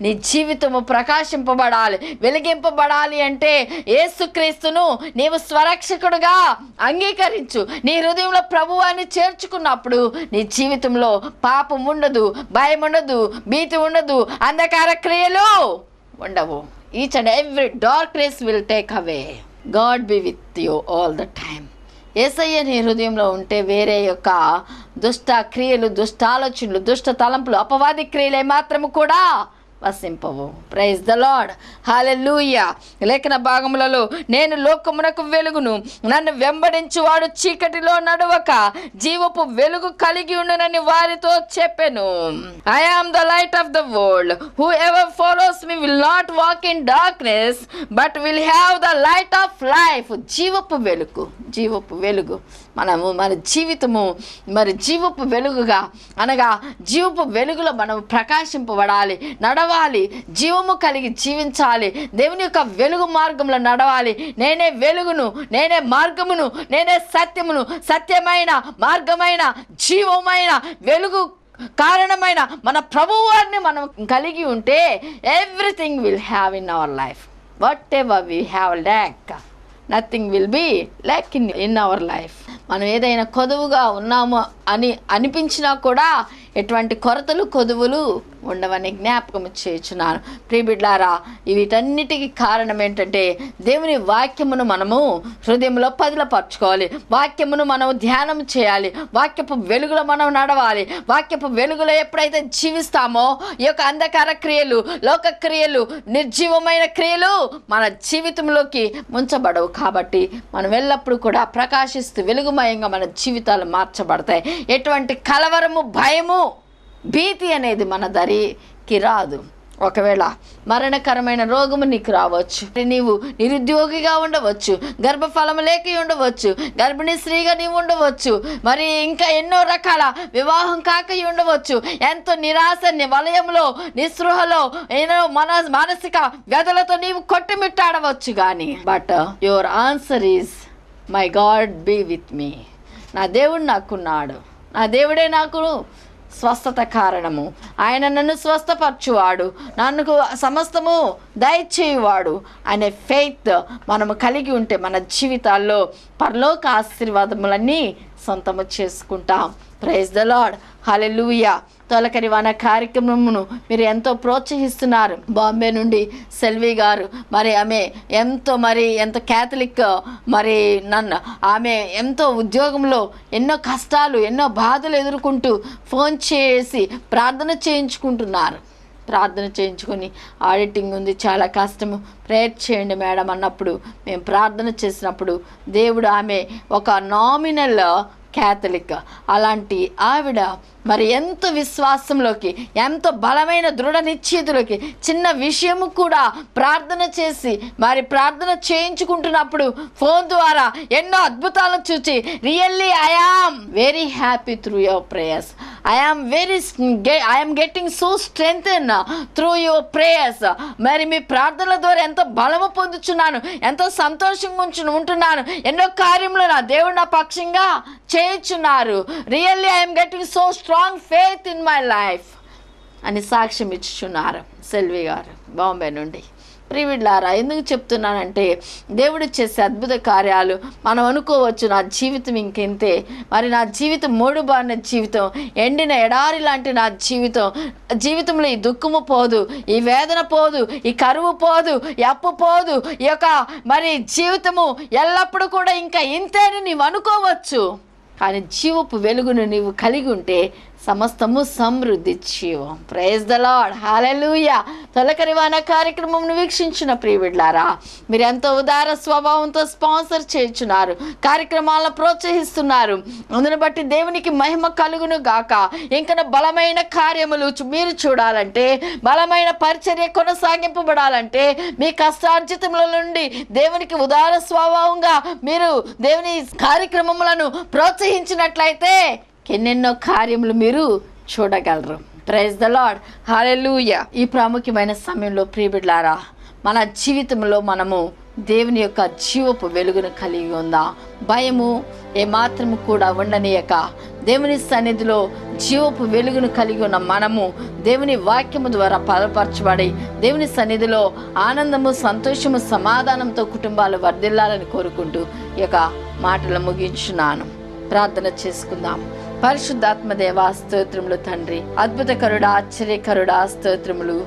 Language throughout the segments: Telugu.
నీ జీవితము ప్రకాశింపబడాలి, వెలిగింపబడాలి అంటే యేసుక్రీస్తును నీవు స్వరక్షకుడుగా అంగీకరించు. నీ హృదయంలో ప్రభువాన్ని చేర్చుకున్నప్పుడు నీ జీవితంలో పాపం ఉండదు, భయం ఉండదు, భీతి ఉండదు, అంధకార క్రియలు ఉండవు. Each and every darkness will take away. God be with you all the time. Yesayya నీ హృదయంలో ఉంటే వేరే యొక్క దుష్ట క్రియలు, దుష్ట ఆలోచనలు, దుష్ట తలంపులు, అపవాది క్రియలు ఏమాత్రము కూడా వసింపవు. Praise the Lord. హల్లెలూయా. లేఖన భాగములలో నేను లోకమునకు వెలుగును, నన్ను వెంబడించువాడు చీకటిలో నడవక జీవపు వెలుగు కలిగి ఉండునని వారితో చెప్పెను. I am the light of the world. Whoever follows me will not walk in darkness but will have the light of life. జీవపు వెలుగు, జీవపు వెలుగు. మనము మన జీవితము జీవపు వెలుగుగా, అనగా జీవపు వెలుగులో మనం ప్రకాశింపబడాలి, నడవాలి, జీవము కలిగి జీవించాలి, దేవుని యొక్క వెలుగు మార్గంలో నడవాలి. నేనే వెలుగును, నేనే మార్గమును, నేనే సత్యమును, సత్యమైన మార్గమైన జీవమైన వెలుగు కారణమైన మన ప్రభువారిని మనం కలిగి ఉంటే everything will have in our life. Whatever we have lack, nothing will be lack in our life. మనం ఏదైనా కొదువుగా ఉన్నాము అని అనిపించినా కూడా ఎటువంటి కొరతలు, కొదువులు ఉండవని జ్ఞాపకం చేయుచున్నాను. ప్రియబిడ్లారా, వీటన్నిటికీ కారణం ఏంటంటే దేవుని వాక్యమును మనము హృదయంలో పదిలపరచుకోవాలి, వాక్యమును మనం ధ్యానం చేయాలి, వాక్యపు వెలుగులో మనం నడవాలి. వాక్యపు వెలుగులో ఎప్పుడైతే జీవిస్తామో ఈ యొక్క అంధకార క్రియలు, లోక క్రియలు, నిర్జీవమైన క్రియలు మన జీవితంలోకి ముంచబడవు. కాబట్టి మనం ఎల్లప్పుడూ కూడా ప్రకాశిస్తూ వెలుగుమయంగా మన జీవితాలు మార్చబడతాయి. ఎటువంటి కలవరము, భయము, భీతి అనేది మన దరికి రాదు. ఒకవేళ మరణకరమైన రోగము నీకు రావచ్చు, నీవు నిరుద్యోగిగా ఉండవచ్చు, గర్భఫలము లేక ఉండవచ్చు, గర్భిణీ స్త్రీగా నీవు ఉండవచ్చు, మరి ఇంకా ఎన్నో రకాల వివాహం కాక ఉండవచ్చు, ఎంతో నిరాశ వలయంలో, నిస్పృహలో, ఏదో మానసిక వ్యధలతో నీవు కొట్టుమిట్టాడవచ్చు. కానీ but your answer is my God be with me. నా దేవుడు నాకున్నాడు, నా దేవుడే నాకు స్వస్థత కారణము, ఆయన నన్ను స్వస్థపరచువాడు, నన్ను సమస్తము దయచేయువాడు అనే ఫెయిత్ మనము కలిగి ఉంటే మన జీవితాల్లో పరలోక ఆశీర్వాదములన్నీ సొంతము చేసుకుంటాం. Praise the Lord. హల్లెలూయా. తొలకరి వాన కార్యక్రమమును మీరు ఎంతో ప్రోత్సహిస్తున్నారు. బాంబే నుండి సెల్వి గారు, మరి ఆమె ఎంత క్యాథలిక్, మరి ఆమె ఎంతో ఉద్యోగంలో ఎన్నో కష్టాలు, ఎన్నో బాధలు ఎదుర్కొంటూ ఫోన్ చేసి ప్రార్థన చేయించుకొని ఆడిటింగ్ ఉంది, చాలా కష్టము, ప్రేయర్ చేయండి మేడం అన్నప్పుడు, మేము ప్రార్థన చేసినప్పుడు దేవుడు, ఆమె ఒక నామినల్ క్యాథలిక్, అలాంటి ఆవిడ మరి ఎంతో విశ్వాసంలోకి, ఎంతో బలమైన దృఢ నిశ్చయితలోకి, చిన్న విషయము కూడా ప్రార్థన చేసి మరి ప్రార్థన చేయించుకుంటున్నప్పుడు ఫోన్ ద్వారా ఎన్నో అద్భుతాలను చూచి, really I am very happy through your prayers, I am getting so strengthen through your prayers. మరి మీ ప్రార్థనల ద్వారా ఎంతో బలము పొందుచున్నాను, ఎంతో సంతోషంగా ఉంటున్నాను, ఎన్నో కార్యములు నా దేవుడు నా పక్షంగా చేయుచున్నారు. Really I'm getting so strong faith in my life అని సాక్ష్యం ఇచ్చుచున్నారు సెల్వి గారు బాంబే నుండి. ప్రియవిడ్లారా, ఎందుకు చెప్తున్నానంటే దేవుడు చేసే అద్భుత కార్యాలు మనం అనుకోవచ్చు, నా జీవితం ఇంకెంతే, మరి నా జీవితం మూడుబారిన జీవితం, ఎండిన ఎడారి లాంటి నా జీవితంలో ఈ దుఃఖము పోదు, ఈ వేదన పోదు, ఈ కరువు పోదు, ఈ అప్పు పోదు, ఈ యొక్క మరి జీవితము ఎల్లప్పుడూ కూడా ఇంకా ఇంతేని నీవు అనుకోవచ్చు. కానీ జీవపు వెలుగును నీవు కలిగి ఉంటే సమస్తము సమృద్ధి జీవం. Praise the Lord. హల్లెలూయా. తొలకరి వాన కార్యక్రమంను వీక్షించిన ప్రియవిడ్లారా, మీరు ఎంతో ఉదార స్వభావంతో స్పాన్సర్ చేయుచున్నారు, కార్యక్రమాలను ప్రోత్సహిస్తున్నారు. అందుని బట్టి దేవునికి మహిమ కలుగును గాక. ఇంకా బలమైన కార్యములు మీరు చూడాలంటే, బలమైన పరిచర్య కొనసాగింపబడాలంటే, మీ కష్టార్జితముల నుండి దేవునికి ఉదార స్వభావంగా మీరు దేవుని కార్యక్రమములను ప్రోత్సహించినట్లయితే ఎన్నెన్నో కార్యములు మీరు చూడగలరు. Praise the Lord. హల్లెలూయా. ఈ ప్రాముఖ్యమైన సమయంలో ప్రియబిడ్లారా, మన జీవితంలో మనము దేవుని యొక్క జీవపు వెలుగును కలిగి ఉందా? భయము ఏమాత్రము కూడా ఉండనీయక దేవుని సన్నిధిలో జీవపు వెలుగును కలిగి ఉన్న మనము దేవుని వాక్యము ద్వారా బలపరచబడి దేవుని సన్నిధిలో ఆనందము, సంతోషము, సమాధానంతో కుటుంబాలు వర్ధిల్లాలని కోరుకుంటూ ఈ యొక్క మాటలు ముగించున్నాను. ప్రార్థన చేసుకుందాం. పరిశుద్ధాత్మ దేవా స్తోత్రములు తండ్రి, అద్భుతకరుడా, ఆశ్చర్యకరుడా స్తోత్రములు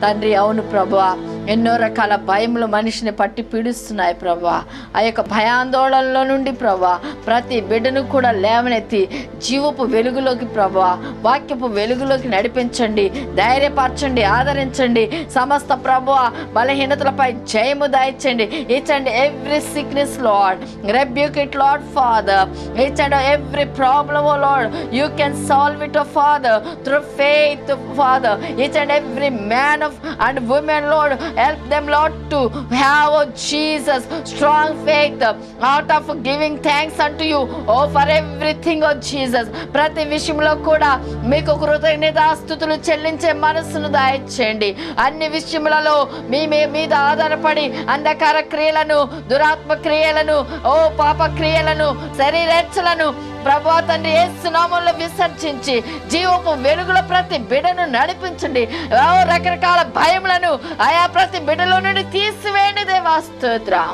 తండ్రి. అవును ప్రభువా, ఎన్నో రకాల భయములు మనిషిని పట్టి పీడిస్తున్నాయి ప్రభువా. ఆ యొక్క భయాందోళనలో నుండి ప్రభువా ప్రతి బిడ్డను కూడా లేవనెత్తి జీవపు వెలుగులోకి ప్రభువా, వాక్యపు వెలుగులోకి నడిపించండి, ధైర్యపరచండి, ఆదరించండి. సమస్త ప్రభువా బలహీనతలపై జయము దాయించండి. Each and every sickness Lord, rebuke it Lord Father. Each and every problem oh Lord, you can solve it oh Father through faith Father. Each and every man of and women Lord, help them Lord to have oh Jesus strong faith out of giving thanks unto you oh for everything oh Jesus. ప్రతి విషయంలో కూడా మీకు కృతజ్ఞతాస్తుతులు చెల్లించే మనసును దయచేయండి. అన్ని విషయములలో మీ మీద ఆధారపడి అంధకార క్రియలను, దురాత్మ క్రియలను, ఓ పాప క్రియలను, శరీరేచ్ఛలను ప్రభువా తండ్రి యేసు నామములో విసర్జించి జీవపు వెలుగుల ప్రతి బిడ్డను నడిపించండి. రకరకాల భయములను ఆయా ప్రతి బిడ్డలో నుండి తీసివేయండి దేవా స్తోత్రం.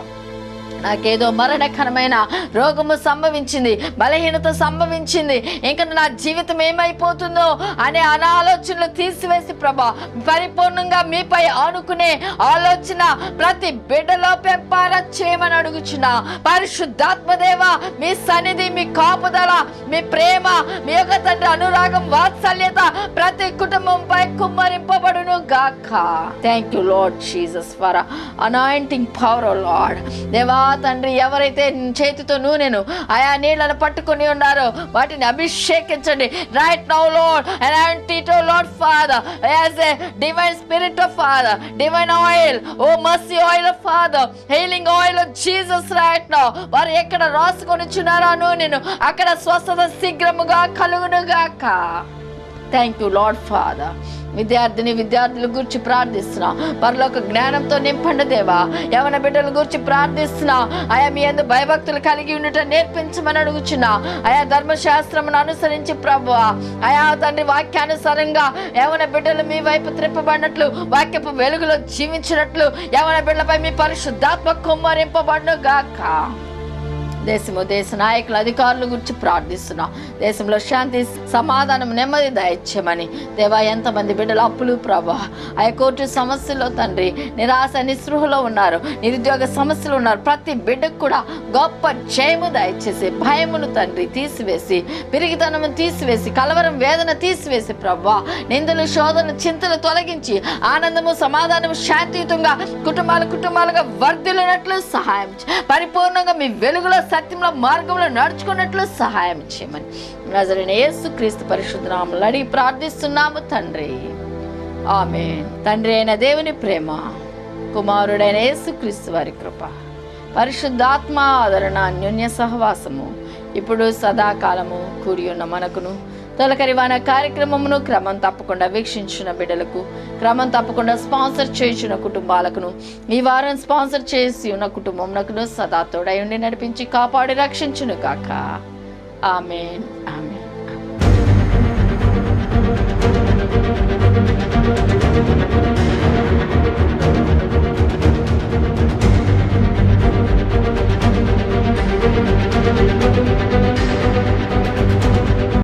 నాకేదో మరణకరమైన రోగము సంభవించింది, బలహీనత సంభవించింది, ఇంకా నా జీవితం ఏమైపోతుందో అనే అనాలోచనలు తీసివేసి ప్రభా పరిపూర్ణంగా మీపై ఆనుకునే ఆలోచన ప్రతి బిడ్డలో పెంపార చేయమని అడుగుచున్నా. పరిశుద్ధాత్మదేవ మీ సన్నిధి, మీ కాపుదల, మీ ప్రేమ, మీ యొక్క తండ్రి అనురాగం, వాత్సల్యత ప్రతి కుటుంబంపై కుమ్మరింపబడును గాక. Thank you Lord Jesus for anointing power O Lord. దేవా తండ్రి, ఎవరైతే చేతితో నూనెను ఆయా నీళ్లను పట్టుకుని ఉన్నారో వాటిని అభిషేకించండి. Right now Lord, anoint it oh Lord Father as a divine spirit of Father, divine oil, oh mercy oil of Father, healing oil of Jesus right now. వారు ఎక్కడ రాసుకొని చున్నారో నూనెను అక్కడ స్వస్థత శీఘ్రముగా కలుగును గాక. Thank you lord father. విద్యార్థుల గురించి ప్రార్థిస్తున్నా, పరలోక జ్ఞానంతో నింపండి దేవా. యవన బిడ్డల గురించి ప్రార్థిస్తున్నా, ఆయా మీ యందు భయభక్తులు కలిగి ఉండటం నేర్పించమని అడుగుచున్నా. ఆయా ధర్మశాస్త్రమును అనుసరించి ప్రభువా, ఆయా తండ్రి వాక్యానుసారంగా యవన బిడ్డలు మీ వైపు త్రిప్పబడినట్లు, వాక్యపు వెలుగులో జీవించినట్లు యవన బిడ్డలపై మీ పరిశుద్ధాత్మ కుమ్మరింపబడును గాక. దేశ నాయకుల అధికారుల గురించి ప్రార్థిస్తున్నా. దేశంలో శాంతి, సమాధానం, నెమ్మది దయచేయమని దేవా. ఎంతమంది బిడ్డలు అప్పులు ప్రభా, ఆ కోర్టు సమస్యలో తండ్రి నిరాశ నిస్పృహలో ఉన్నారు, నిరుద్యోగ సమస్యలు ఉన్నారు. ప్రతి బిడ్డకు కూడా గొప్ప జయము దయచేసి, భయమును తండ్రి తీసివేసి, పిరిగితనము తీసివేసి, కలవరం వేదన తీసివేసి ప్రభా, నిందలు, శోధనలు, చింతలు తొలగించి ఆనందము, సమాధానము, శాంతియుతంగా కుటుంబాలుగా వర్ధిల్లినట్లు సహాయం, పరిపూర్ణంగా మీ వెలుగులో సత్యంలో మార్గంలో నడుచుకున్నట్లు సహాయం చేయమని నజరేయుడైన యేసుక్రీస్తు పరిశుద్ధ నామములో అడిగి ప్రార్థిస్తున్నాము తండ్రి, ఆమేన్. తండ్రి అయిన దేవుని ప్రేమ, కుమారుడైన యేసుక్రీస్తు వారి కృప, పరిశుద్ధాత్మ ఆదరణ, అన్యోన్య సహవాసము ఇప్పుడు సదాకాలము కూడి ఉన్న మనకును, తొలకరివాన కార్యక్రమమును క్రమం తప్పకుండా వీక్షించిన బిడ్డలకు, క్రమం తప్పకుండా స్పాన్సర్ చేయించిన కుటుంబాలకును, ఈ వారం స్పాన్సర్ చేసి ఉన్న కుటుంబమునకును సదా తోడై ఉండి నడిపించి కాపాడి రక్షించును గాక. ఆమేన్, ఆమేన్.